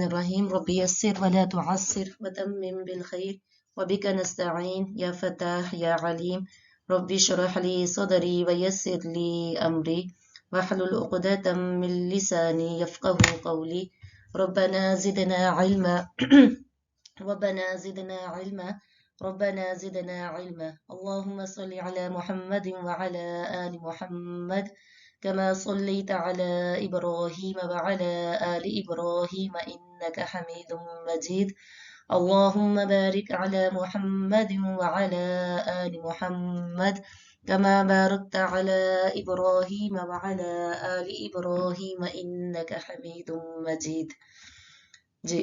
الرحيم رب يسر ولا تعسر وتمم بالخير وبك نستعين يا فتاح يا عليم رب اشرح لي صدري ويسر لي أمري واحلل عقدة من لساني يفقه قولي ربنا زدنا علما ربنا زدنا علما ربنا زدنا علما اللهم صل على محمد وعلى آل محمد كما صليت على إبراهيم وعلى آل إبراهيم إنك حميد مجيد اللهم بارك على محمد وعلى آل محمد كما باركت على إبراهيم وعلى آل إبراهيم إنك حميد مجيد جی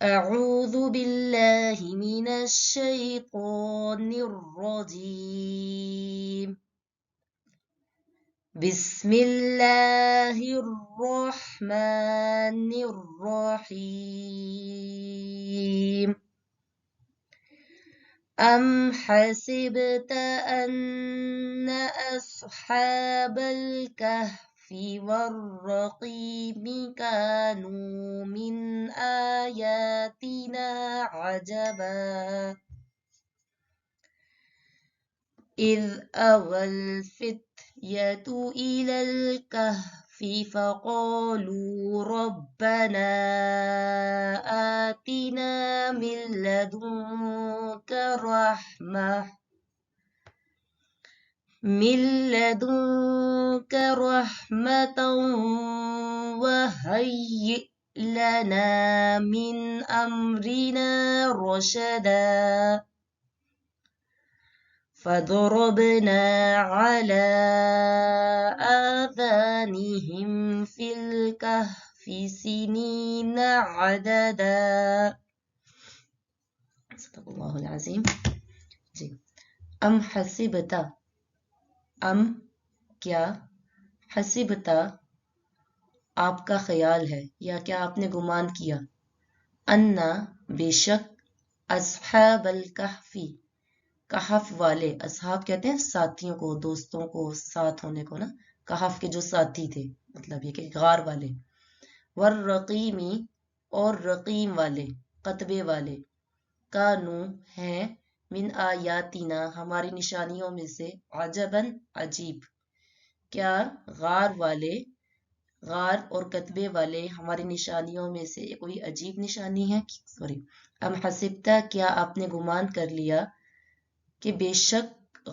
أعوذ بالله من الشيطان الرجيم بسم الله الرحمن الرحيم أم حسبت أن أصحاب الكهف والرقيم كانوا من آياتنا عجبا إذ أوى الفتية إلى الكهف فقالوا ربنا آتنا من لدنك رحمة وهيئ لنا من أمرنا رشدا فضربنا على آذانهم في الكهف سنين عددا صدق اللہ العظیم جی ام حسبتا ام کیا حسبتا آپ کا خیال ہے یا کیا آپ نے گمان کیا انا بے شک اصحاب الکہفی کہف والے اصحاب کہتے ہیں ساتھیوں کو دوستوں کو ساتھ ہونے کو نا کہف کے جو ساتھی تھے مطلب یہ کہ غار والے والرقیمی اور رقیم والے قطبے والے کانو ہیں من آیاتنا ہماری نشانیوں میں سے عجباً عجیب کیا غار اور قطبے والے ہماری نشانیوں میں سے کوئی عجیب نشانی ہے ام حسبتا کیا آپ نے گمان کر لیا کہ بے شک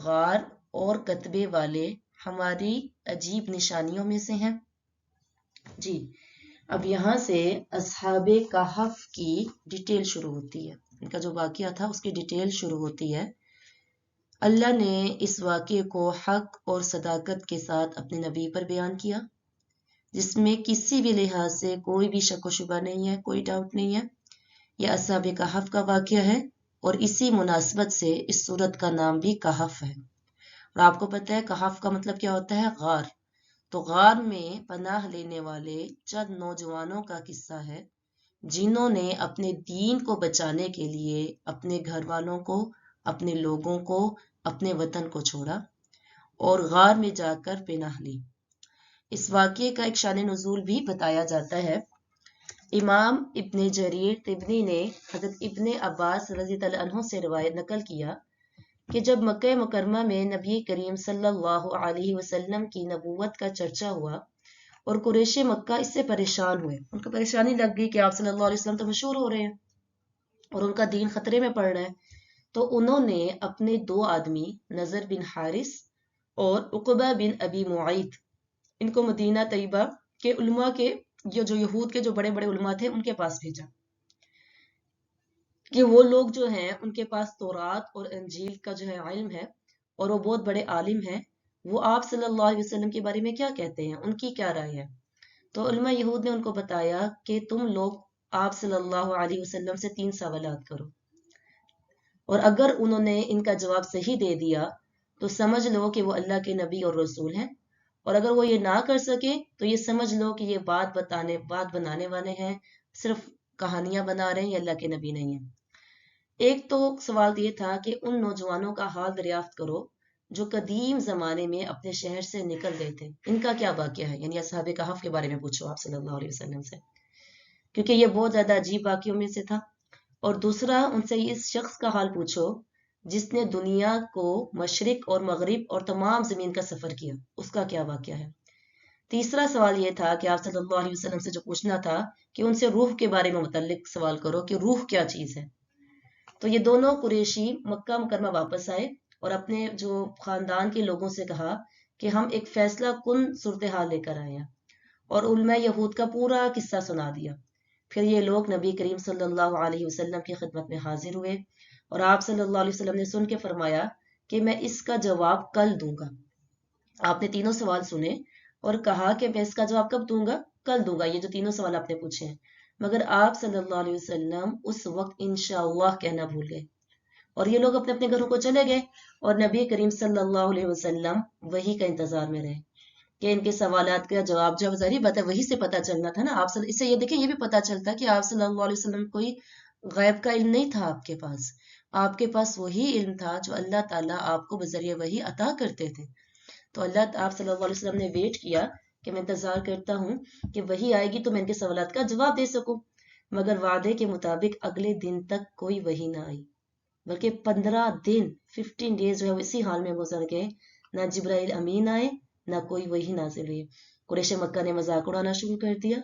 غار اور قطبے والے ہماری عجیب نشانیوں میں سے ہیں جی اب یہاں سے اصحاب کہف کی ڈیٹیل شروع ہوتی ہے ان کا جو واقعہ تھا اس کی ڈیٹیل شروع ہوتی ہے اللہ نے اس واقعے کو حق اور صداقت کے ساتھ اپنے نبی پر بیان کیا جس میں کسی بھی لحاظ سے کوئی بھی شک و شبہ نہیں ہے کوئی ڈاؤٹ نہیں ہے یہ اصحاب کہف کا واقعہ ہے اور اسی مناسبت سے اس سورت کا نام بھی کہف ہے اور آپ کو پتہ ہے کہف کا مطلب کیا ہوتا ہے غار تو غار میں پناہ لینے والے چند نوجوانوں کا قصہ ہے جنہوں نے اپنے دین کو بچانے کے لیے اپنے گھر والوں کو اپنے لوگوں کو اپنے وطن کو چھوڑا اور غار میں جا کر پناہ لی اس واقعے کا ایک شان نزول بھی بتایا جاتا ہے امام ابن جریر طبری نے حضرت ابن عباس رضی اللہ عنہ سے روایت نقل کیا کہ جب مکہ مکرمہ میں نبی کریم صلی اللہ علیہ وسلم کی نبوت کا چرچا ہوا اور قریش مکہ اس سے پریشان ہوئے ان کو پریشانی لگ گئی کہ آپ صلی اللہ علیہ وسلم تو مشہور ہو رہے ہیں اور ان کا دین خطرے میں پڑ رہا ہے تو انہوں نے اپنے دو آدمی نضر بن حارث اور عقبہ بن ابی معیط ان کو مدینہ طیبہ کے علماء کے جو یہود کے جو بڑے بڑے علماء تھے ان کے پاس بھیجا کہ وہ لوگ جو ہیں ان کے پاس تورات اور انجیل کا جو ہے علم ہے اور وہ بہت بڑے عالم ہیں وہ آپ صلی اللہ علیہ وسلم کے بارے میں کیا کہتے ہیں، ان کی کیا رائے ہے؟ تو علماء یہود نے ان کو بتایا کہ تم لوگ آپ صلی اللہ علیہ وسلم سے 3 سوالات کرو، اور اگر انہوں نے ان کا جواب صحیح دے دیا تو سمجھ لو کہ وہ اللہ کے نبی اور رسول ہیں، اور اگر وہ یہ نہ کر سکے تو یہ سمجھ لو کہ یہ بات بنانے والے ہیں، صرف کہانیاں بنا رہے ہیں، یہ اللہ کے نبی نہیں ہیں۔ ایک تو سوال یہ تھا کہ ان نوجوانوں کا حال دریافت کرو جو قدیم زمانے میں اپنے شہر سے نکل گئے تھے، ان کا کیا واقعہ ہے، یعنی اصحاب کہف کے بارے میں پوچھو آپ صلی اللہ علیہ وسلم سے، کیونکہ یہ بہت زیادہ عجیب واقعوں میں سے تھا۔ اور دوسرا، ان سے اس شخص کا حال پوچھو جس نے دنیا کو مشرق اور مغرب اور تمام زمین کا سفر کیا، اس کا کیا واقعہ ہے۔ تیسرا سوال یہ تھا کہ آپ صلی اللہ علیہ وسلم سے جو پوچھنا تھا کہ ان سے روح کے بارے میں متعلق سوال کرو کہ روح کیا چیز ہے۔ تو یہ دونوں قریشی مکہ مکرمہ واپس آئے اور اپنے جو خاندان کے لوگوں سے کہا کہ ہم ایک فیصلہ کن صورتحال لے کر آئے ہیں، اور علماء یہود کا پورا قصہ سنا دیا۔ پھر یہ لوگ نبی کریم صلی اللہ علیہ وسلم کی خدمت میں حاضر ہوئے، اور آپ صلی اللہ علیہ وسلم نے سن کے فرمایا کہ میں اس کا جواب کل دوں گا۔ آپ نے تینوں سوال سنے اور کہا کہ میں اس کا جواب کب دوں گا؟ کل دوں گا، یہ جو تینوں سوال آپ نے پوچھے ہیں۔ مگر آپ صلی اللہ علیہ وسلم اس وقت انشاءاللہ کہنا بھول گئے، اور یہ لوگ اپنے اپنے گھروں کو چلے گئے، اور نبی کریم صلی اللہ علیہ وسلم وہی کا انتظار میں رہے کہ ان کے سوالات کا جواب جو ظاہری بات ہے وہی سے پتہ چلنا تھا نا۔ اس سے یہ دیکھیں، یہ بھی پتہ چلتا کہ آپ صلی اللہ علیہ وسلم کوئی غیب کا علم نہیں تھا آپ کے پاس وہی علم تھا جو اللہ تعالیٰ آپ کو بذریعہ وہی عطا کرتے تھے۔ تو آپ صلی اللہ علیہ وسلم نے ویٹ کیا کہ میں انتظار کرتا ہوں کہ وہی آئے گی تو میں ان کے سوالات کا جواب دے سکوں، مگر وعدے کے مطابق اگلے دن تک کوئی وہی نہ آئی، بلکہ 15 ڈیز جو ہے اسی حال میں گزر گئے، نہ جبرائیل امین آئے، نہ کوئی وہی نازل ہوئی۔ قریش مکہ نے مذاق اڑانا شروع کر دیا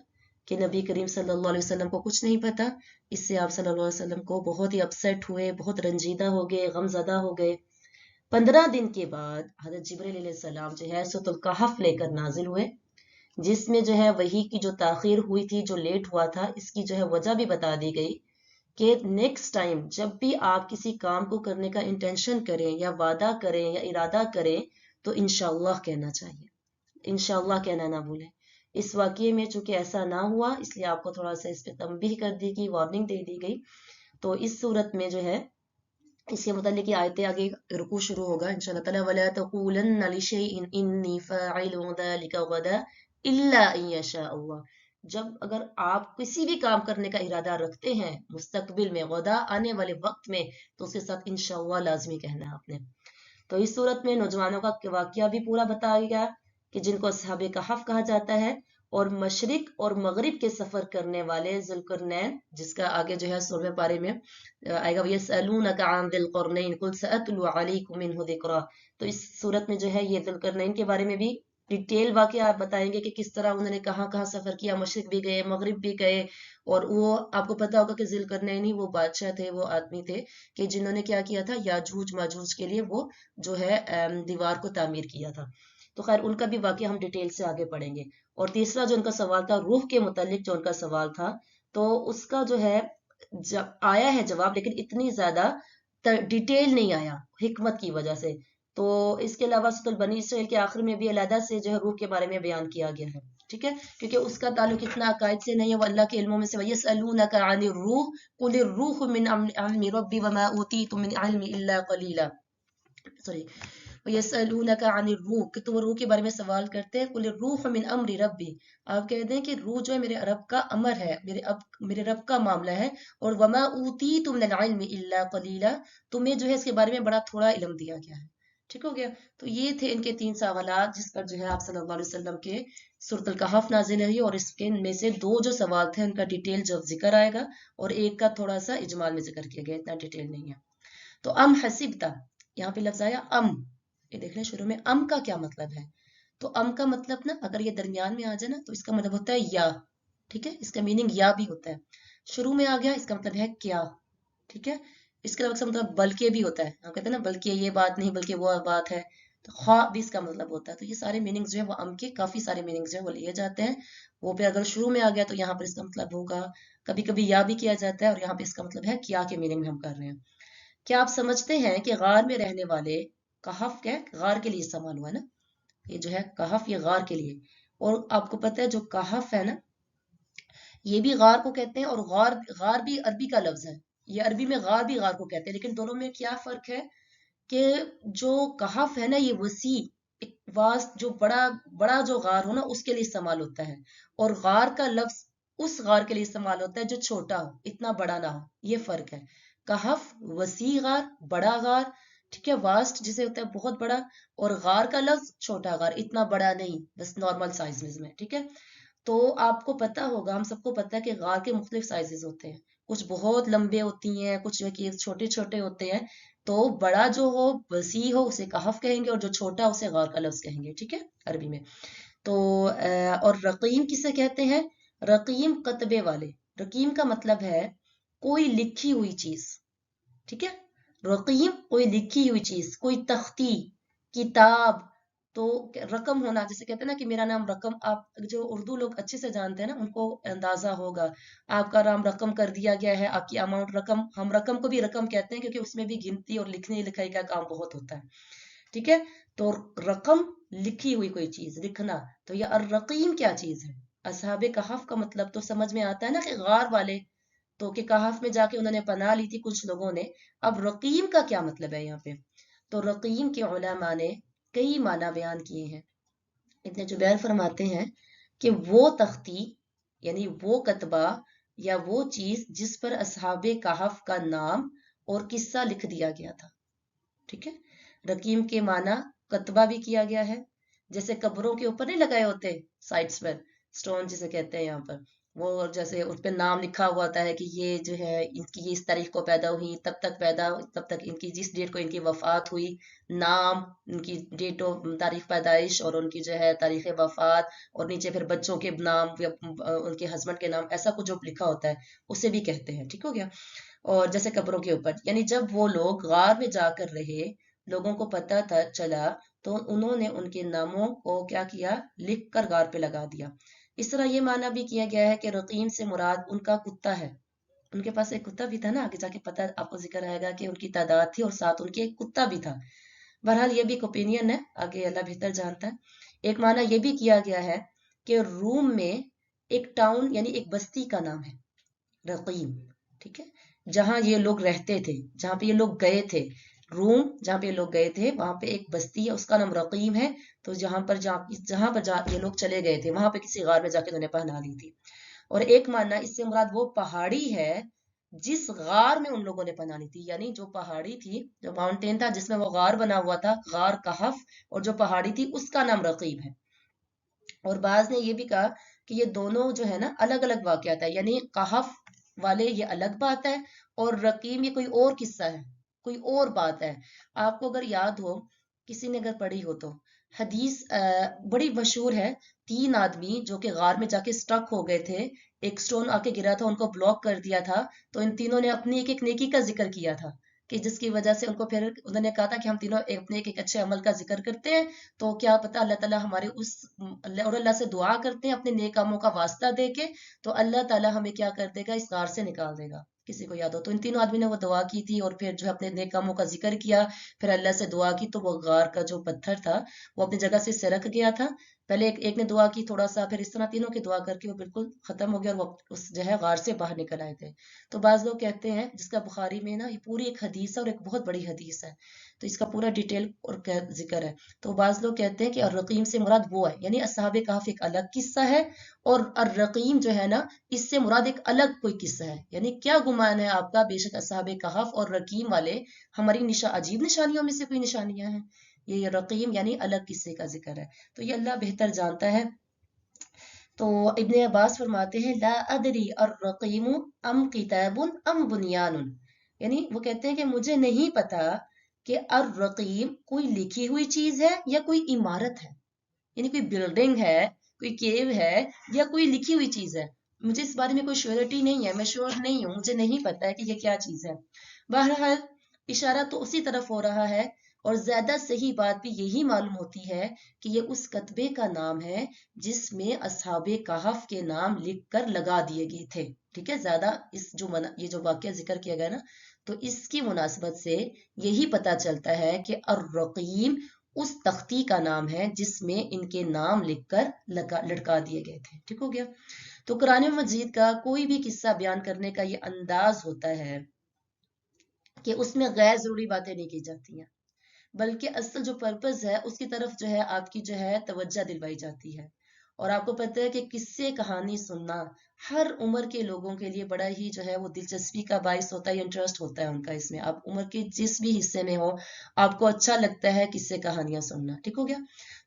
کہ نبی کریم صلی اللہ علیہ وسلم کو کچھ نہیں پتا۔ اس سے آپ صلی اللہ علیہ وسلم کو بہت ہی اپسیٹ ہوئے، بہت رنجیدہ ہو گئے، غم زدہ ہو گئے۔ 15 دن کے بعد حضرت جبرائیل علیہ السلام جو ہے سورۃ الکہف لے کر نازل ہوئے، جس میں جو ہے وحی کی جو تاخیر ہوئی تھی، جو لیٹ ہوا تھا، اس کی جو ہے وجہ بھی بتا دی گئی کہ نیکسٹ ٹائم جب بھی آپ کسی کام کو کرنے کا انٹینشن کریں یا وعدہ کریں یا ارادہ کریں تو انشاءاللہ کہنا چاہیے، انشاءاللہ کہنا نہ بھولیں۔ اس واقعے میں چونکہ ایسا نہ ہوا، اس لیے آپ کو تھوڑا سا اس پہ تنبیہ کر دی گئی، وارننگ دے دی گئی۔ تو اس صورت میں جو ہے اس کے متعلق یہ آیتیں آگے رکوع شروع ہوگا انشاءاللہ تعالی، وَلَا تَقُولَنَّ لِشَيْءٍ إِنِّي فَاعِلٌ ذَلِكَ غَدًا إِلَّا أَن يَشَاءَ اللَّهُ۔ جب اگر آپ کسی بھی کام کرنے کا ارادہ رکھتے ہیں مستقبل میں، غدا آنے والے وقت میں، تو اس کے ساتھ انشاءاللہ لازمی کہنا ہے آپ نے۔ تو اس صورت میں نوجوانوں کا واقعہ بھی پورا بتایا گیا کہ جن کو اصحاب کہف کہا جاتا ہے، اور مشرق اور مغرب کے سفر کرنے والے ذوالقرنین، جس کا آگے جو ہے 16ویں پارے میں آئے گا، وَيَسْأَلُونَكَ عَنْ ذِي الْقَرْنَيْنِ قُلْ سَأَتْلُو عَلَيْكُم مِّنْهُ ذِكْرًا۔ تو اس صورت میں جو ہے یہ ذوالقرنین کے بارے میں بھی ڈیٹیل واقعہ آپ بتائیں گے کہ کس طرح انہوں نے کہاں کہاں سفر کیا، مشرق بھی گئے، مغرب بھی گئے۔ اور وہ آپ کو پتا ہوگا کہ ذوالقرنین ہی وہ بادشاہ تھے، وہ آدمی تھے کہ جنہوں نے کیا کیا تھا، یاجوج ماجوج کے لیے وہ جو ہے دیوار کو تعمیر کیا تھا۔ تو خیر ان کا بھی واقعہ ہم ڈیٹیل سے آگے پڑھیں گے۔ اور تیسرا جو ان کا سوال تھا، روح کے متعلق جو ان کا سوال تھا، تو اس کا جو ہے آیا ہے جواب، لیکن اتنی زیادہ ڈیٹیل نہیں آیا حکمت کی وجہ سے۔ تو اس کے علاوہ سورۃ البنی اسرائیل کے آخر میں بھی علیحدہ سے جو ہے روح کے بارے میں بیان کیا گیا ہے، ٹھیک ہے، کیونکہ اس کا تعلق اتنا عقائد سے نہیں ہے، وہ اللہ کے علموں میں سے وَيَسْأَلُونَكَ عَنِ الرُّوحِ قُلِ الرُّوحُ مِنْ عِلْمِ رَبِّي وَمَا أُوتِيتُم مِّنْ عِلْمٍ إِلَّا قَلِيلًا۔ سوری، وَيَسْأَلُونَكَ عَنِ الرُّوحِ، کہ تو وہ روح کے بارے میں سوال کرتے ہیں، قُلِ الرُّوحُ مِنْ أَمْرِ رَبِّي، آپ کہہ دیں کہ روح جو ہے میرے رب کا امر ہے، میرے رب کا معاملہ ہے، اور وَمَا أُوتِيتُم مِّنَ الْعِلْمِ إِلَّا قَلِيلًا، تمہیں جو ہے اس کے بارے میں بڑا تھوڑا علم دیا گیا ہے۔ ٹھیک ہو گیا؟ تو یہ تھے ان کے 3 سوالات جس پر جو ہے آپ صلی اللہ علیہ وسلم کے سورۃ الکہف نازل ہوئی، اور اس کے میں سے 2 جو سوال تھے ان کا ڈیٹیل جو ذکر آئے گا، اور ایک کا تھوڑا سا اجمال میں ذکر کیا گیا، اتنا ڈیٹیل نہیں ہے۔ تو ام حسبتا، یہاں پہ لفظ آیا ام، یہ دیکھ لیں شروع میں ام کا کیا مطلب ہے۔ تو ام کا مطلب نا اگر یہ درمیان میں آ جائے نا تو اس کا مطلب ہوتا ہے یا، ٹھیک ہے، اس کا میننگ یا بھی ہوتا ہے۔ شروع میں آ گیا اس کا مطلب ہے کیا، ٹھیک ہے۔ اس کے علاوہ اس کا مطلب بلکہ بھی ہوتا ہے، ہم کہتے ہیں نا بلکہ یہ بات نہیں بلکہ وہ بات ہے، تو خواہ بھی اس کا مطلب ہوتا ہے۔ تو یہ سارے میننگز جو ہے وہ ام کے کافی سارے میننگز جو ہے وہ لیے جاتے ہیں، وہ پہ اگر شروع میں آ گیا تو یہاں پر اس کا مطلب ہوگا، کبھی کبھی یا بھی کیا جاتا ہے، اور یہاں پہ اس کا مطلب ہے کیا کے میننگ میں ہم کر رہے ہیں۔ کیا آپ سمجھتے ہیں کہ غار میں رہنے والے، کہف کیا غار کے لیے استعمال ہوا ہے نا، یہ جو ہے کہف، یہ غار کے لیے. اور آپ کو پتہ ہے جو کہف ہے نا، یہ بھی غار کو کہتے ہیں، اور غار غار بھی عربی کا لفظ ہے. یہ عربی میں غار بھی غار کو کہتے ہیں، لیکن دونوں میں کیا فرق ہے کہ جو کہف ہے نا یہ وسیع، ایک واسط، جو بڑا بڑا جو غار ہو نا اس کے لیے استعمال ہوتا ہے، اور غار کا لفظ اس غار کے لیے استعمال ہوتا ہے جو چھوٹا ہو، اتنا بڑا نہ ہو. یہ فرق ہے. کہف وسیع غار، بڑا غار، ٹھیک ہے، واسط جسے ہوتا ہے بہت بڑا، اور غار کا لفظ چھوٹا غار، اتنا بڑا نہیں، بس نارمل سائز میں. ٹھیک ہے. تو آپ کو پتا ہوگا، ہم سب کو پتا ہے کہ غار کے مختلف سائزز ہوتے ہیں. کچھ بہت لمبے ہوتی ہیں، کچھ جو ہے کہ چھوٹے چھوٹے ہوتے ہیں. تو بڑا جو ہو، وسیع ہو، اسے کہف کہیں گے، اور جو چھوٹا اسے غار کا لفظ کہیں گے. ٹھیک ہے، عربی میں. تو اور رقیم کسے کہتے ہیں؟ رقیم کتبے والے. رقیم کا مطلب ہے کوئی لکھی ہوئی چیز. ٹھیک ہے، رقیم کوئی لکھی ہوئی چیز، کوئی تختی، کتاب. تو رقم ہونا، جیسے کہتے ہیں نا کہ میرا نام رقم، آپ جو اردو لوگ اچھے سے جانتے ہیں نا ان کو اندازہ ہوگا، آپ کا نام رقم کر دیا گیا ہے، آپ کی اماؤنٹ رقم. ہم رقم کو بھی رقم کہتے ہیں کیونکہ اس میں بھی گنتی اور لکھنے لکھائی کا کام بہت ہوتا ہے. ٹھیک ہے. تو رقم لکھی ہوئی کوئی چیز، لکھنا. تو یہ الرقیم کیا چیز ہے؟ اصحاب کہف کا مطلب تو سمجھ میں آتا ہے نا کہ غار والے، تو کہ کہف میں جا کے انہوں نے پناہ لی تھی کچھ لوگوں نے. اب رقیم کا کیا مطلب ہے یہاں پہ؟ تو رقیم کے علماء نے کئی معنی بیان کیے ہیں. ابن جبیر فرماتے ہیں کہ وہ تختی، یعنی وہ کتبہ یا وہ چیز جس پر اصحاب کہف کا نام اور قصہ لکھ دیا گیا تھا. ٹھیک ہے. رقیم کے معنی کتبہ بھی کیا گیا ہے، جیسے قبروں کے اوپر نہیں لگائے ہوتے سائٹس پر سٹون جسے کہتے ہیں یہاں پر، وہ جیسے اس پہ نام لکھا ہوا ہوتا ہے کہ یہ جو ہے ان کی یہ اس تاریخ کو پیدا ہوئی، تب تک ان کی جس ڈیٹ کو ان کی وفات ہوئی، نام ان کی ڈیٹ و تاریخ پیدائش اور ان کی جو ہے تاریخ وفات، اور نیچے پھر بچوں کے نام یا ان کے ہسبینڈ کے نام، ایسا کچھ جو لکھا ہوتا ہے اسے بھی کہتے ہیں. ٹھیک ہو گیا. اور جیسے قبروں کے اوپر، یعنی جب وہ لوگ غار میں جا کر رہے، لوگوں کو پتہ تھا چلا، تو انہوں نے ان کے ناموں کو کیا کیا؟ لکھ کر غار پہ لگا دیا. اس طرح یہ معنی بھی کیا گیا ہے کہ رقیم سے مراد ان کا کتا ہے. ان کے پاس ایک کتا بھی تھا نا، آگے جا کے پتہ آپ کو ذکر آئے گا کہ ان کی تعداد تھی اور ساتھ ان کے ایک کتا بھی تھا. بہرحال یہ بھی ایک اوپینین ہے، آگے اللہ بہتر جانتا ہے. ایک معنی یہ بھی کیا گیا ہے کہ روم میں ایک ٹاؤن یعنی ایک بستی کا نام ہے رقیم. ٹھیک ہے، جہاں یہ لوگ رہتے تھے، جہاں پہ یہ لوگ گئے تھے، روم جہاں پہ یہ لوگ گئے تھے وہاں پہ ایک بستی ہے، اس کا نام رقیم ہے. تو جہاں پر یہ لوگ چلے گئے تھے وہاں پہ کسی غار میں جا کے انہوں نے پناہ لی تھی. اور ایک ماننا اس سے مراد وہ پہاڑی ہے جس غار میں ان لوگوں نے پناہ لی تھی، یعنی جو پہاڑی تھی، جو ماؤنٹین تھا جس میں وہ غار بنا ہوا تھا، غار کہف، اور جو پہاڑی تھی اس کا نام رقیم ہے. اور بعض نے یہ بھی کہا کہ یہ دونوں جو ہے نا الگ الگ واقعات ہے، یعنی کہف والے یہ الگ بات ہے، اور رقیم یہ کوئی اور قصہ ہے، کوئی اور بات ہے. آپ کو اگر یاد ہو، کسی نے اگر پڑھی ہو تو حدیث بڑی مشہور ہے، 3 آدمی جو کہ غار میں جا کے سٹک ہو گئے تھے، ایک سٹون آ کے گرا تھا، ان کو بلاک کر دیا تھا، تو ان تینوں نے اپنی ایک ایک نیکی کا ذکر کیا تھا، کہ جس کی وجہ سے ان کو پھر انہوں نے کہا تھا کہ ہم تینوں اپنے ایک ایک اچھے عمل کا ذکر کرتے ہیں، تو کیا پتا اللہ تعالیٰ ہمارے اس اور اللہ سے دعا کرتے ہیں اپنے نیک کاموں کا واسطہ دے کے، تو اللہ تعالیٰ ہمیں کیا کر دے گا؟ اس غار سے نکال دے گا. کسی کو یاد ہو تو ان تینوں آدمی نے وہ دعا کی تھی، اور پھر جو ہے اپنے نیک کاموں کا ذکر کیا، پھر اللہ سے دعا کی، تو وہ غار کا جو پتھر تھا وہ اپنی جگہ سے سرک گیا تھا. پہلے ایک نے دعا کی تھوڑا سا، پھر اس طرح تینوں کی دعا کر کے وہ بالکل ختم ہو گیا، اور وہ اس جو ہے غار سے باہر نکل آئے تھے. تو بعض لوگ کہتے ہیں، جس کا بخاری میں نا یہ پوری ایک حدیث ہے اور ایک بہت بڑی حدیث ہے، تو اس کا پورا ڈیٹیل اور ذکر ہے. تو بعض لوگ کہتے ہیں کہ الرقیم سے مراد وہ ہے، یعنی اصحاب کہف ایک الگ قصہ ہے، اور الرقیم جو ہے نا اس سے مراد ایک الگ کوئی قصہ ہے. یعنی کیا گمان ہے آپ کا؟ بے شک اصحاب کہف اور رقیم والے ہماری عجیب نشانیوں میں سے کوئی نشانیاں ہیں. یہ رقیم یعنی الگ قصے کا ذکر ہے، تو یہ اللہ بہتر جانتا ہے. تو ابن عباس فرماتے ہیں لا ادری الرقیم ام کتاب ام بنیان، یعنی وہ کہتے ہیں کہ مجھے نہیں پتا کہ الرقیم کوئی لکھی ہوئی چیز ہے یا کوئی عمارت ہے، یعنی کوئی بلڈنگ ہے، کوئی کیو ہے، یا کوئی لکھی ہوئی چیز ہے. مجھے اس بارے میں کوئی شیورٹی نہیں ہے، میں شیور نہیں ہوں، مجھے نہیں پتا ہے کہ یہ کیا چیز ہے. بہرحال اشارہ تو اسی طرف ہو رہا ہے، اور زیادہ صحیح بات بھی یہی معلوم ہوتی ہے کہ یہ اس کتبے کا نام ہے جس میں اصحاب کہف کے نام لکھ کر لگا دیے گئے تھے. ٹھیک ہے، زیادہ یہ جو واقعہ ذکر کیا گیا نا، تو اس کی مناسبت سے یہی پتا چلتا ہے کہ الرقیم اس تختی کا نام ہے جس میں ان کے نام لکھ کر لٹکا دیے گئے تھے. ٹھیک ہو گیا. تو قرآن مجید کا کوئی بھی قصہ بیان کرنے کا یہ انداز ہوتا ہے کہ اس میں غیر ضروری باتیں نہیں کی جاتی ہیں، بلکہ اصل جو پرپز ہے اس کی طرف جو ہے آپ کی جو ہے توجہ دلوائی جاتی ہے. اور آپ کو پتہ ہے کہ قصے کہانی سننا ہر عمر کے لوگوں کے لیے بڑا ہی جو ہے وہ دلچسپی کا باعث ہوتا ہے، انٹرسٹ ہوتا ہے ان کا اس میں. آپ عمر کے جس بھی حصے میں ہو آپ کو اچھا لگتا ہے قصے کہانیاں سننا. ٹھیک ہو گیا.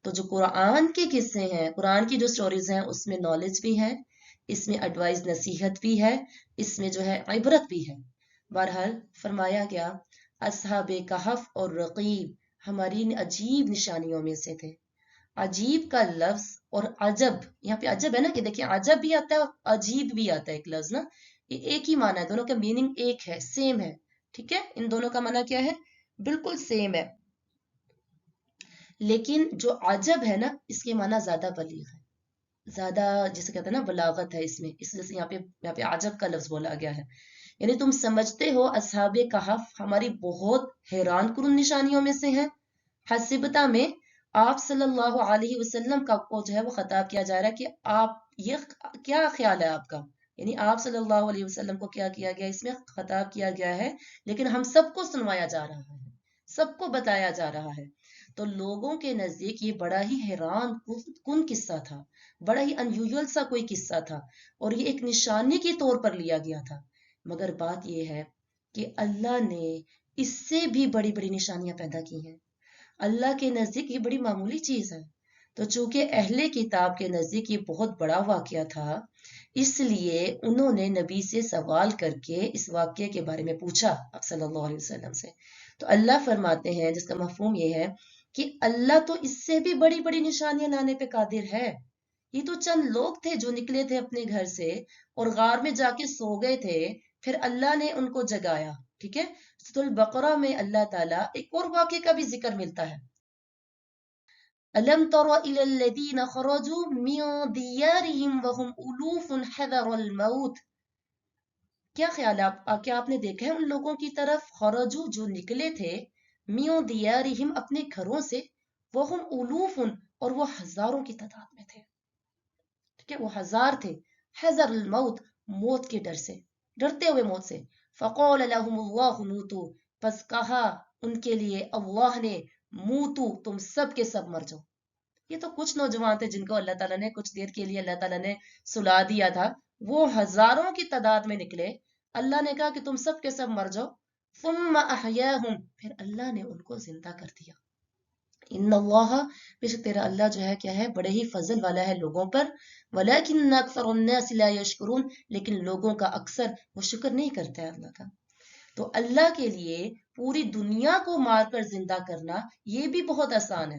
تو جو قرآن کے قصے ہیں، قرآن کی جو سٹوریز ہیں، اس میں نالج بھی ہے، اس میں ایڈوائز نصیحت بھی ہے، اس میں جو ہے عبرت بھی ہے. بہرحال فرمایا گیا اصحاب کہف اور رقیب ہماری عجیب نشانیوں میں سے تھے. عجیب کا لفظ اور عجب، یہاں پہ عجب ہے نا، کہ دیکھیں عجب بھی آتا ہے اور عجیب بھی آتا ہے ایک لفظ نا، یہ ایک ہی معنی ہے، دونوں کا میننگ ایک ہے، سیم ہے. ٹھیک ہے، ان دونوں کا معنی کیا ہے؟ بالکل سیم ہے. لیکن جو عجب ہے نا اس کے معنی زیادہ بلیغ ہے، زیادہ جسے کہتے ہیں نا بلاغت ہے اس میں، اس لیے سے یہاں پہ عجب کا لفظ بولا گیا ہے. یعنی تم سمجھتے ہو اصحاب کہف ہماری بہت حیران کن نشانیوں میں سے ہیں. حسبتا میں آپ صلی اللہ علیہ وسلم کا کو جو ہے وہ خطاب کیا جا رہا ہے کہ آپ یہ کیا خیال ہے آپ کا، یعنی آپ صلی اللہ علیہ وسلم کو کیا کیا گیا، اس میں خطاب کیا گیا ہے، لیکن ہم سب کو سنوایا جا رہا ہے، سب کو بتایا جا رہا ہے. تو لوگوں کے نزدیک یہ بڑا ہی حیران کن قصہ تھا، بڑا ہی انیوژل سا کوئی قصہ تھا، اور یہ ایک نشانی کے طور پر لیا گیا تھا. مگر بات یہ ہے کہ اللہ نے اس سے بھی بڑی بڑی نشانیاں پیدا کی ہیں. اللہ کے نزدیک یہ بڑی معمولی چیز ہے. تو چونکہ اہل کتاب کے نزدیک یہ بہت بڑا واقعہ تھا، اس لیے انہوں نے نبی سے سوال کر کے اس واقعے کے بارے میں پوچھا صلی اللہ علیہ وسلم سے. تو اللہ فرماتے ہیں، جس کا مفہوم یہ ہے کہ اللہ تو اس سے بھی بڑی بڑی نشانیاں لانے پہ قادر ہے. یہ تو چند لوگ تھے جو نکلے تھے اپنے گھر سے اور غار میں جا کے سو گئے تھے، پھر اللہ نے ان کو جگایا. ٹھیک ہے. سورۃ البقرہ میں اللہ تعالیٰ ایک اور واقعے کا بھی ذکر ملتا ہے. أَلَمْ تَرَ إِلَى الَّذِينَ خَرَجُوا مِنْ دِيَارِهِمْ وَهُمْ أُلُوفٌ حَذَرَ الْمَوْتِ. کیا خیال ہے کیا آپ نے دیکھا ہے ان لوگوں کی طرف، خرجو جو نکلے تھے، میوں دیارہم اپنے گھروں سے، وہم الوفن اور وہ ہزاروں کی تعداد میں تھے. ٹھیک ہے، وہ ہزار تھے. حذر الموت، موت کے ڈر سے، ڈرتے ہوئے موت سے. فقال لهم اللہ موتوا، پس کہا ان کے لیے اللہ نے، موتو، تم سب کے سب مر جاؤ. یہ تو کچھ نوجوان تھے جن کو اللہ تعالیٰ نے کچھ دیر کے لیے اللہ تعالیٰ نے سلا دیا تھا، وہ ہزاروں کی تعداد میں نکلے. اللہ نے کہا کہ تم سب کے سب مر جاؤ. ثم احیاہم، پھر اللہ نے ان کو زندہ کر دیا. ان اللہ، بے شک تیرا اللہ جو ہے کیا ہے، بڑے ہی فضل والا ہے لوگوں پر. ولکن اکثر الناس لا یشکرون، لیکن لوگوں کا اکثر وہ شکر نہیں کرتا ہے اللہ کا. تو اللہ کے لیے پوری دنیا کو مار کر زندہ کرنا یہ بھی بہت آسان ہے.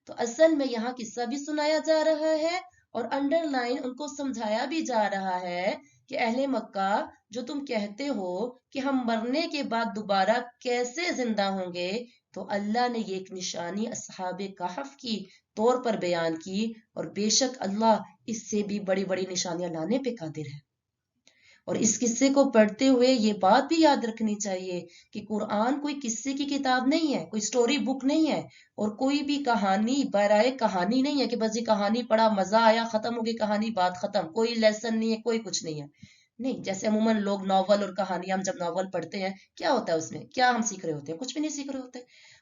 تو اصل میں یہاں قصہ بھی سنایا جا رہا ہے اور انڈر لائن ان کو سمجھایا بھی جا رہا ہے کہ اہل مکہ جو تم کہتے ہو کہ ہم مرنے کے بعد دوبارہ کیسے زندہ ہوں گے، تو اللہ نے یہ ایک نشانی اصحاب کہف کی طور پر بیان کی، اور بے شک اللہ اس سے بھی بڑی بڑی نشانیاں لانے پہ قادر ہے. اور اس قصے کو پڑھتے ہوئے یہ بات بھی یاد رکھنی چاہیے کہ قرآن کوئی قصے کی کتاب نہیں ہے، کوئی سٹوری بک نہیں ہے، اور کوئی بھی کہانی برائے کہانی نہیں ہے کہ بس یہ کہانی پڑھا مزہ آیا ختم ہو گئی کہانی بات ختم، کوئی لیسن نہیں ہے، کوئی کچھ نہیں ہے. نہیں، جیسے عموماً لوگ ناول اور کہانی، ہم جب ناول پڑھتے ہیں کیا ہوتا ہے اس میں، کیا ہم سیکھ رہے ہوتے ہیں؟ کچھ بھی نہیں سیکھ رہے ہوتے.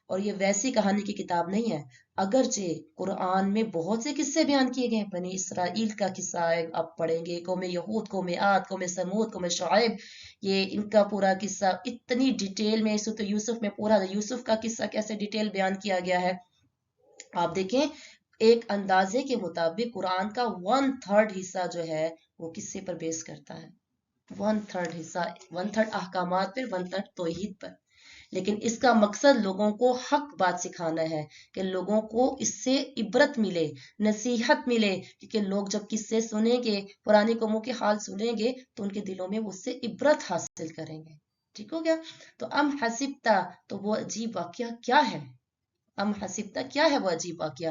اور یہ ویسی کہانی کی کتاب نہیں ہے. اگرچہ قرآن میں بہت سے قصے بیان کیے گئے ہیں، بنی اسرائیل کا قصہ ہے آپ پڑھیں گے، قوم یہود، قوم عاد، قوم سمود، قوم شعیب، یہ ان کا پورا قصہ اتنی ڈیٹیل میں. سورۃ یوسف میں پورا یوسف کا قصہ کیسے ڈیٹیل بیان کیا گیا ہے. آپ دیکھیں ایک اندازے کے مطابق قرآن کا 1/3 حصہ جو ہے وہ قصے پر بیس کرتا ہے. 1/3 حصہ، 1/3 احکامات پر، 1/3 توحید پر. لیکن اس کا مقصد لوگوں کو حق بات سکھانا ہے کہ لوگوں کو اس سے عبرت ملے، نصیحت ملے، کیونکہ لوگ جب قصے سنیں گے، پرانی قوموں کے حال سنیں گے تو ان کے دلوں میں اس سے عبرت حاصل کریں گے. ٹھیک ہو گیا. تو ام حسبتا، تو وہ عجیب واقعہ کیا ہے؟ ام حسبتا کیا ہے وہ عجیب واقعہ؟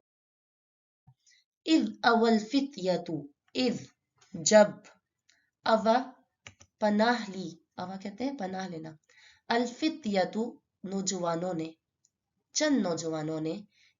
اذ اول فتیتو، اذ جب، اوا پناہ لی، اوا کہتے ہیں پناہ لینا، الفتیتو نوجوانوں نے، چند نوجوانوں نے،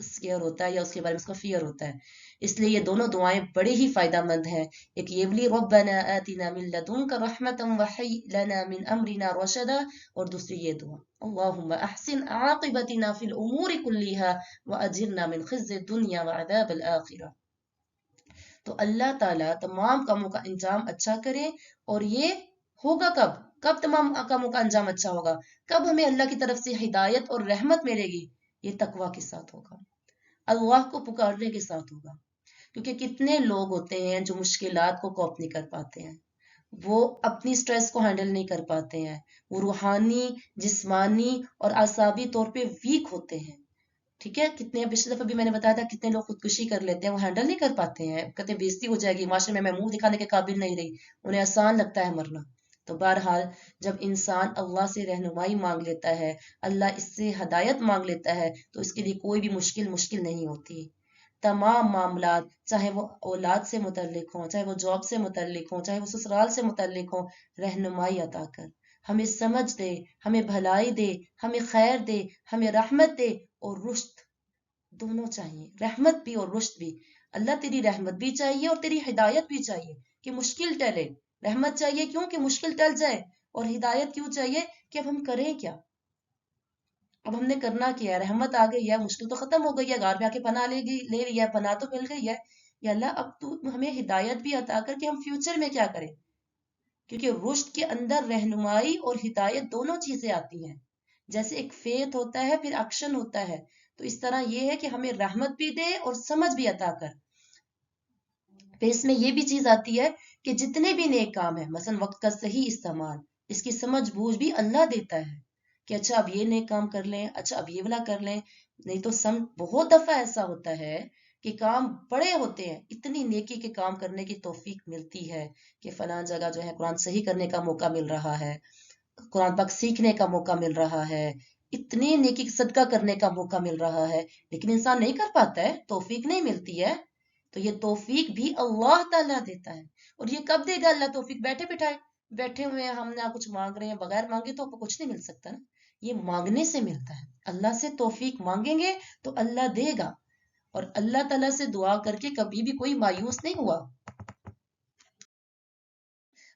اسکیئر ہوتا ہے یا اس کے بارے میں اس کا فیئر ہوتا ہے. اس لیے یہ دونوں دعائیں بڑی ہی فائدہ مند ہیں. ایک یہ بلی ربنا آتنا من لدنک رحمتا وحی لنا من امرنا رشدا، اور دوسری یہ دعا اللہم احسن عاقبتنا فی الامور کلیہا واجرنا من خزی الدنیا وعذاب الآخرہ. تو اللہ تعالیٰ تمام کاموں کا انجام اچھا کرے. اور یہ ہوگا کب؟ کب تمام کاموں کا انجام اچھا ہوگا؟ کب ہمیں اللہ کی طرف سے ہدایت اور رحمت ملے گی؟ یہ تقوی کے ساتھ ہوگا، اللہ کو پکارنے کے ساتھ ہوگا. کیونکہ کتنے لوگ ہوتے ہیں جو مشکلات کو کوپ نہیں کر پاتے ہیں، وہ اپنی سٹریس کو ہینڈل نہیں کر پاتے ہیں، وہ روحانی، جسمانی اور اعصابی طور پہ ویک ہوتے ہیں. ٹھیک ہے، کتنے پچھلی دفعہ بھی میں نے بتایا تھا کتنے لوگ خودکشی کر لیتے ہیں، وہ ہینڈل نہیں کر پاتے ہیں، کہتے ہیں بےزتی ہو جائے گی معاشرے میں منہ دکھانے کے قابل نہیں رہی، انہیں آسان لگتا ہے مرنا. تو بہرحال جب انسان اللہ سے رہنمائی مانگ لیتا ہے، اللہ اس سے ہدایت مانگ لیتا ہے، تو اس کے لیے کوئی بھی مشکل نہیں ہوتی. تمام معاملات، چاہے وہ اولاد سے متعلق ہوں، چاہے وہ جاب سے متعلق ہوں، چاہے وہ سسرال سے متعلق ہوں، رہنمائی عطا کر ہمیں سمجھ دے، ہمیں بھلائی دے، ہمیں خیر دے، ہمیں رحمت دے اور رشد. دونوں چاہیے، رحمت بھی اور رشد بھی. اللہ تیری رحمت بھی چاہیے اور تیری ہدایت بھی چاہیے کہ مشکل ٹلے. رحمت چاہیے کیوں؟ کہ مشکل ٹل جائے. اور ہدایت کیوں چاہیے؟ کہ اب ہم کریں کیا، اب ہم نے کرنا کیا ہے. رحمت آ گئی ہے، مشکل تو ختم ہو گئی ہے، غار پہ آ کے پناہ لے لیا ہے، پناہ تو مل گئی ہے. یا اللہ اب تو ہمیں ہدایت بھی عطا کر کہ ہم فیوچر میں کیا کریں. کیونکہ رشد کے اندر رہنمائی اور ہدایت دونوں چیزیں آتی ہیں. جیسے ایک فیتھ ہوتا ہے پھر ایکشن ہوتا ہے، تو اس طرح یہ ہے کہ ہمیں رحمت بھی دے اور سمجھ بھی عطا کر. پھر اس میں یہ بھی چیز آتی ہے کہ جتنے بھی نیک کام ہیں، مثلا وقت کا صحیح استعمال، اس کی سمجھ بوجھ بھی اللہ دیتا ہے کہ اچھا اب یہ نیک کام کر لیں، اچھا اب یہ والا کر لیں. نہیں تو بہت دفعہ ایسا ہوتا ہے کہ کام بڑے ہوتے ہیں، اتنی نیکی کے کام کرنے کی توفیق ملتی ہے کہ فلاں جگہ جو ہے قرآن صحیح کرنے کا موقع مل رہا ہے، قرآن پاک سیکھنے کا موقع مل رہا ہے، اتنی نیکی صدقہ کرنے کا موقع مل رہا ہے، لیکن انسان نہیں کر پاتا ہے، توفیق نہیں ملتی ہے. تو یہ توفیق بھی اللہ تعالیٰ دیتا ہے. اور یہ کب دے گا اللہ توفیق؟ بیٹھے بٹھائے بیٹھے ہوئے ہیں ہم نہ کچھ مانگ رہے ہیں، بغیر مانگے تو آپ کو کچھ نہیں مل سکتا نا. یہ مانگنے سے ملتا ہے. اللہ سے توفیق مانگیں گے تو اللہ دے گا. اور اللہ تعالیٰ سے دعا کر کے کبھی بھی کوئی مایوس نہیں ہوا.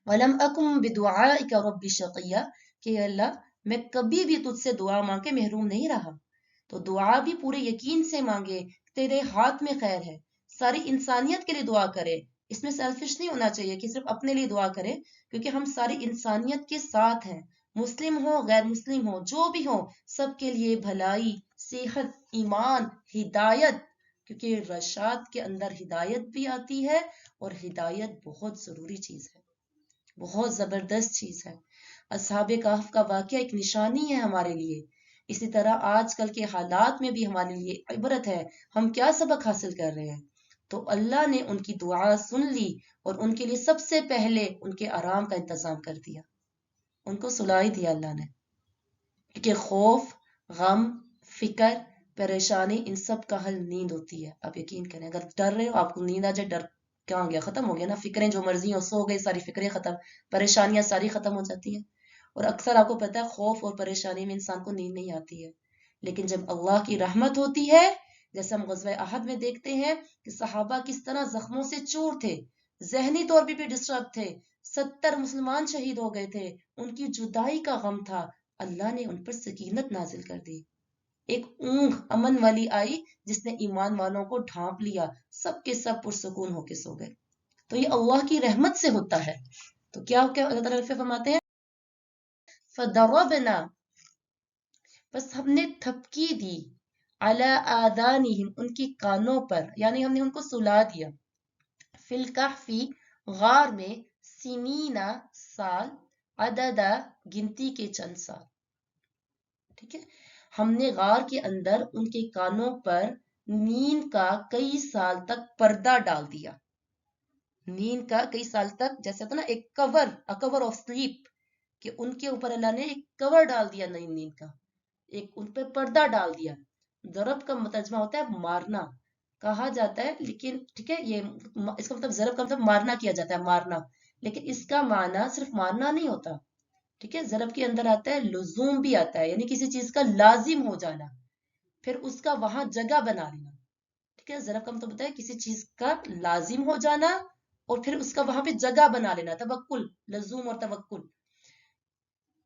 وَلَمْ أَكُمْ بِدُعَائِكَ رَبِّ شَقِيًّا، کہ اللہ میں کبھی بھی تجھ سے دعا مانگ کے محروم نہیں رہا. تو دعا بھی پورے یقین سے مانگے، تیرے ہاتھ میں خیر ہے. ساری انسانیت کے لیے دعا کرے، اس میں سیلفش نہیں ہونا چاہیے کہ صرف اپنے لیے دعا کرے، کیونکہ ہم ساری انسانیت کے ساتھ ہیں. مسلم ہو غیر مسلم ہو جو بھی ہو، سب کے لیے بھلائی، صحت، ایمان، ہدایت. کیونکہ رشاد کے اندر ہدایت بھی آتی ہے، اور ہدایت بہت ضروری چیز ہے، بہت زبردست چیز ہے. اصحاب کہف کا واقعہ ایک نشانی ہے ہمارے لیے. اسی طرح آج کل کے حالات میں بھی ہمارے لیے عبرت ہے، ہم کیا سبق حاصل کر رہے ہیں. تو اللہ نے ان کی دعا سن لی اور ان کے لیے سب سے پہلے ان کے آرام کا انتظام کر دیا، ان کو سلا ہی دیا اللہ نے. کیونکہ خوف، غم، فکر، پریشانی، ان سب کا حل نیند ہوتی ہے. آپ یقین کریں، اگر ڈر رہے ہو آپ کو نیند آ جائے، ڈر کہاں گیا؟ ختم ہو گیا نا. فکریں جو مرضی ہو، سو گئے، ساری فکریں ختم، پریشانیاں ساری ختم ہو جاتی ہیں. اور اکثر آپ کو پتا ہے خوف اور پریشانی میں انسان کو نیند نہیں آتی ہے. لیکن جب اللہ کی رحمت ہوتی ہے، جیسے ہم غزوہ احد میں دیکھتے ہیں کہ صحابہ کس طرح زخموں سے چور تھے، ذہنی طور پہ بھی ڈسٹرب تھے، 70 مسلمان شہید ہو گئے تھے، ان کی جدائی کا غم تھا، اللہ نے ان پر سکینت نازل کر دی. ایک اونگ امن والی آئی جس نے ایمان والوں کو ڈھانپ لیا، سب کے سب پرسکون ہو کے سو گئے. تو یہ اللہ کی رحمت سے ہوتا ہے. تو کیا اللہ تعالیٰ فرماتے ہیں فَضَرَبْنَا، بس ہم نے تھپکی دی، عَلَىٰ آذَانِهِمْ، ان کی کانوں پر، یعنی ہم نے ان کو سلا دیا، فِي الْكَهْفِ، غار میں، سِنِينَ، سال، عددا، گنتی کے چند سال. ٹھیک ہے، ہم نے غار کے اندر ان کے کانوں پر نیند کا کئی سال تک پردہ ڈال دیا. نیند کا کئی سال تک، جیسے ہوتا نا ایک کور آف سلیپ، کہ ان کے اوپر اللہ نے ایک کور ڈال دیا نیند کا، ایک ان پہ پردہ ڈال دیا. ضرب کا ترجمہ ہوتا ہے مارنا، کہا جاتا ہے، لیکن ٹھیک ہے یہ اس کا مطلب ضرب کا مطلب مارنا کیا جاتا ہے، مارنا، لیکن اس کا معنی صرف مارنا نہیں ہوتا. ٹھیک ہے، ضرب کے اندر آتا ہے لزوم بھی آتا ہے، یعنی کسی چیز کا لازم ہو جانا. پھر اس کا وہاں جگہ بنا لینا. ٹھیک ہے، ظرف کا مطلب ہوتا ہے کسی چیز کا لازم ہو جانا اور پھر اس کا وہاں پہ جگہ بنا لینا. توکل، لزوم اور توکل.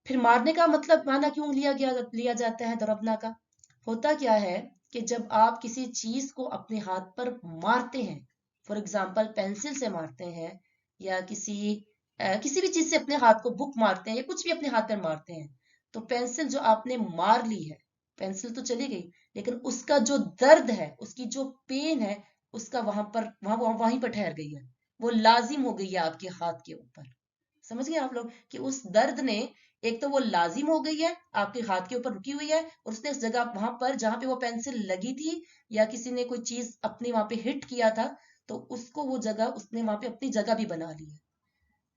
پھر مارنے کا مطلب معنی کیوں لیا جاتا ہے ضربنا کا؟ ہوتا کیا ہے کہ جب آپ کسی چیز کو اپنے ہاتھ پر مارتے ہیں، فار ایگزامپل پینسل سے مارتے ہیں یا کسی بھی چیز سے اپنے ہاتھ کو بک مارتے ہیں یا کچھ بھی اپنے ہاتھ پر مارتے ہیں، تو پینسل جو آپ نے مار لی ہے، پینسل تو چلی گئی لیکن اس کا جو درد ہے، اس کی جو پین ہے، اس کا وہیں پر ٹھہر گئی ہے، وہ لازم ہو گئی ہے آپ کے ہاتھ کے اوپر. سمجھ گئے آپ لوگ کہ اس درد نے ایک تو وہ لازم ہو گئی ہے، آپ کے ہاتھ کے اوپر رکی ہوئی ہے، اور اس نے اس جگہ وہاں پر جہاں پہ وہ پینسل لگی تھی یا کسی نے کوئی چیز اپنی وہاں پہ ہٹ کیا تھا، تو اس کو وہ جگہ اس نے وہاں پہ اپنی جگہ بھی بنا لی ہے.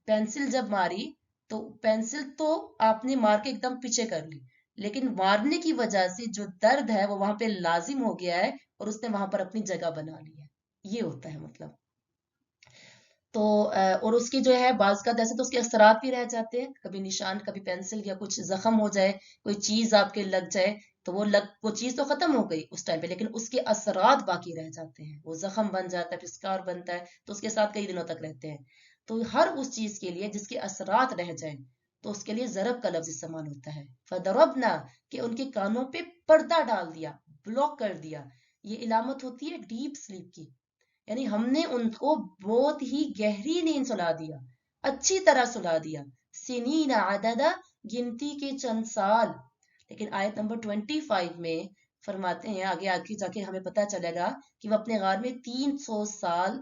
پینسل جب ماری تو پینسل تو آپ نے مار کے ایک دم پیچھے کر لی، لیکن مارنے کی وجہ سے جو درد ہے وہ وہاں پہ لازم ہو گیا ہے اور اس نے وہاں پر اپنی جگہ بنا لی ہے. یہ ہوتا ہے مطلب. تو اور اس کی جو ہے بعض کا ایسے تو اس کے اثرات بھی رہ جاتے ہیں، کبھی نشان، کبھی پینسل یا کچھ زخم ہو جائے، کوئی چیز آپ کے لگ جائے تو وہ چیز تو ختم ہو گئی اس ٹائم پہ، لیکن اس کے اثرات باقی رہ جاتے ہیں، وہ زخم بن جاتا ہے، پھر اسکار بنتا ہے تو اس کے ساتھ کئی دنوں تک رہتے ہیں. تو ہر اس چیز کے لیے جس کے اثرات رہ جائیں تو اس کے لیے ضرب کا لفظ استعمال ہوتا ہے. فضربنا کہ ان کے کانوں پہ پردہ ڈال دیا، بلاک کر دیا. یہ علامت ہوتی ہے ڈیپ سلیپ کی، یعنی ہم نے ان کو بہت ہی گہری نیند سلا دیا، اچھی طرح سلا دیا. سنین عددا، گنتی کے چند سال. لیکن آیت نمبر 25 میں فرماتے ہیں، آگے جا کے ہمیں پتہ چلے گا کہ وہ اپنے غار میں 300 سال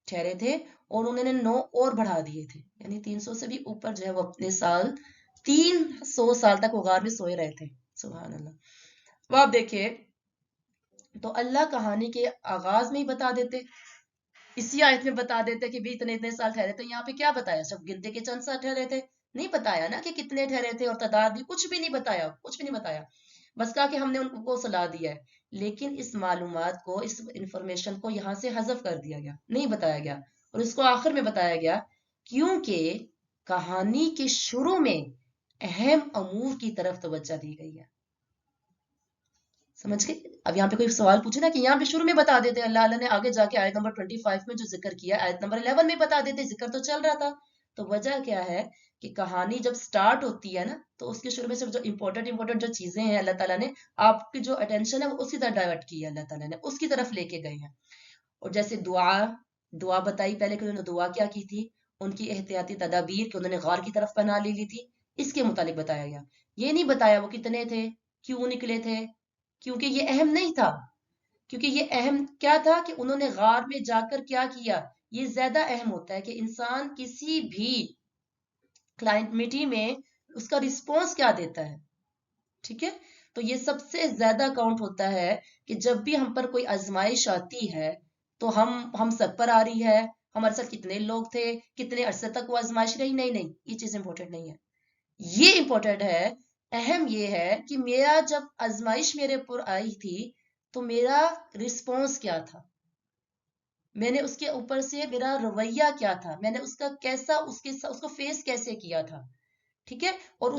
ٹھہرے تھے اور انہوں نے 9 اور بڑھا دیے تھے، یعنی 300 سے بھی اوپر جو ہے وہ اپنے 300 سال تک وہ غار میں سوئے رہے تھے. سبحان اللہ. وہ آپ دیکھیے تو اللہ کہانی کے آغاز میں ہی بتا دیتے، اسی آیت میں بتا دیتے کہ بھی اتنے سال ٹھہرے تھے. یہاں پہ کیا بتایا؟ سب گنتے کے چند سال ٹھہرے تھے، نہیں بتایا نا کہ کتنے ٹھہرے تھے اور تعداد بھی، کچھ بھی نہیں بتایا، کچھ بھی نہیں بتایا. بس کہا کہ ہم نے ان کو سلا دیا ہے. لیکن اس معلومات کو، اس انفارمیشن کو یہاں سے حذف کر دیا گیا، نہیں بتایا گیا، اور اس کو آخر میں بتایا گیا کیونکہ کہانی کے شروع میں اہم امور کی طرف توجہ دی گئی ہے. سمجھ گئے؟ اب یہاں پہ کوئی سوال پوچھے نا کہ یہاں پہ شروع میں بتا دیتے اللہ نے آگے جا کے آیت نمبر 25 میں جو ذکر کیا، آیت نمبر 11 میں بتا دیتے، ذکر تو چل رہا تھا. تو وجہ کیا ہے کہ کہانی جب سٹارٹ ہوتی ہے نا تو اس کے شروع میں صرف جو امپورٹنٹ جو چیزیں ہیں اللہ تعالیٰ نے آپ کی جو اٹینشن ہے وہ اسی طرح ڈائیورٹ کی ہے، اللہ تعالیٰ نے اس کی طرف لے کے گئے ہیں. اور جیسے دعا بتائی پہلے کہ انہوں نے دعا کیا کی تھی، ان کی احتیاطی تدابیر کہ انہوں نے غار کی طرف پناہ لے لی تھی، اس کے متعلق بتایا گیا. یہ نہیں بتایا وہ کتنے تھے، کیوں نکلے تھے، کیونکہ یہ اہم نہیں تھا. کیونکہ یہ اہم کیا تھا کہ انہوں نے غار میں جا کر کیا کیا، یہ زیادہ اہم ہوتا ہے کہ انسان کسی بھی کلائمیٹی میں اس کا رسپونس کیا دیتا ہے. ٹھیک ہے، تو یہ سب سے زیادہ کاؤنٹ ہوتا ہے کہ جب بھی ہم پر کوئی آزمائش آتی ہے تو ہم سب پر آ رہی ہے، ہمارے ساتھ کتنے لوگ تھے، کتنے عرصے تک وہ آزمائش رہی، نہیں، یہ چیز امپورٹنٹ نہیں ہے. یہ امپورٹنٹ ہے، اہم یہ ہے کہ میرا جب آزمائش میرے پر آئی تھی تو میرا رسپونس کیا تھا، میں نے اس کے اوپر سے میرا رویہ کیا تھا، میں نے اس کا کیسا اس کو فیس کیسے کیا تھا. ٹھیک ہے، اور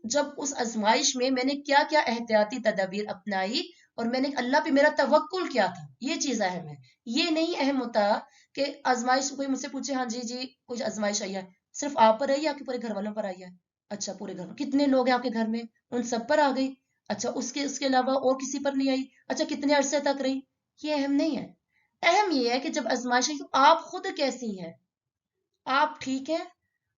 جب اس آزمائش میں نے کیا کیا احتیاطی تدابیر اپنائی اور میں نے اللہ پہ میرا توکل کیا تھا، یہ چیز اہم ہے. یہ نہیں اہم ہوتا کہ آزمائش کوئی مجھ سے پوچھے ہاں جی کچھ آزمائش آئی ہے، صرف آپ پر آئی ہے، آپ کے پورے گھر والوں پر آئی ہے؟ اچھا پورے گھر میں کتنے لوگ ہیں آپ کے گھر میں؟ ان سب پر آ گئی. اچھا اس کے علاوہ اور کسی پر نہیں آئی؟ اچھا کتنے عرصے تک رہی؟ یہ اہم نہیں ہے. اہم یہ ہے کہ جب آزمائش آئی تو آپ خود کیسی ہیں، آپ ٹھیک ہیں،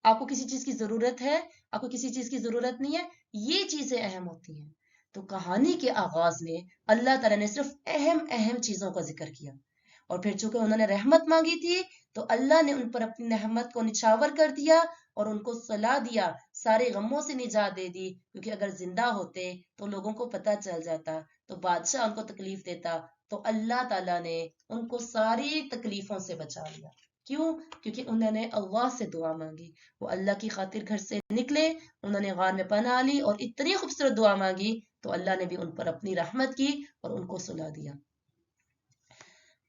آپ کو کسی چیز کی ضرورت ہے، آپ کو کسی چیز کی ضرورت نہیں ہے، یہ چیزیں اہم ہوتی ہیں. تو کہانی کے آغاز میں اللہ تعالیٰ نے صرف اہم چیزوں کا ذکر کیا، اور پھر چونکہ انہوں نے رحمت مانگی تھی تو اللہ نے ان پر اپنی رحمت کو نچھاور کر دیا اور ان کو صلا دیا، سارے غموں سے نجات دے دی. کیونکہ اگر زندہ ہوتے تو لوگوں کو پتہ چل جاتا تو بادشاہ ان کو تکلیف دیتا، تو اللہ تعالیٰ نے ان کو ساری تکلیفوں سے بچا لیا. کیوں؟ کیونکہ انہوں نے اللہ سے دعا مانگی، وہ اللہ کی خاطر گھر سے نکلے، انہوں نے غار میں پناہ لی اور اتنی خوبصورت دعا مانگی تو اللہ نے بھی ان پر اپنی رحمت کی اور ان کو صلا دیا.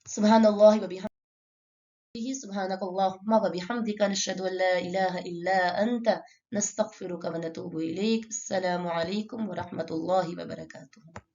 سبحان اللہ و بحمدہ، سبحانک اللہم و بحمدک، نشہد ان لا الہ الا انت، نستغفرک و نتوب الیک. السلام علیکم و رحمت اللہ وبرکاتہ.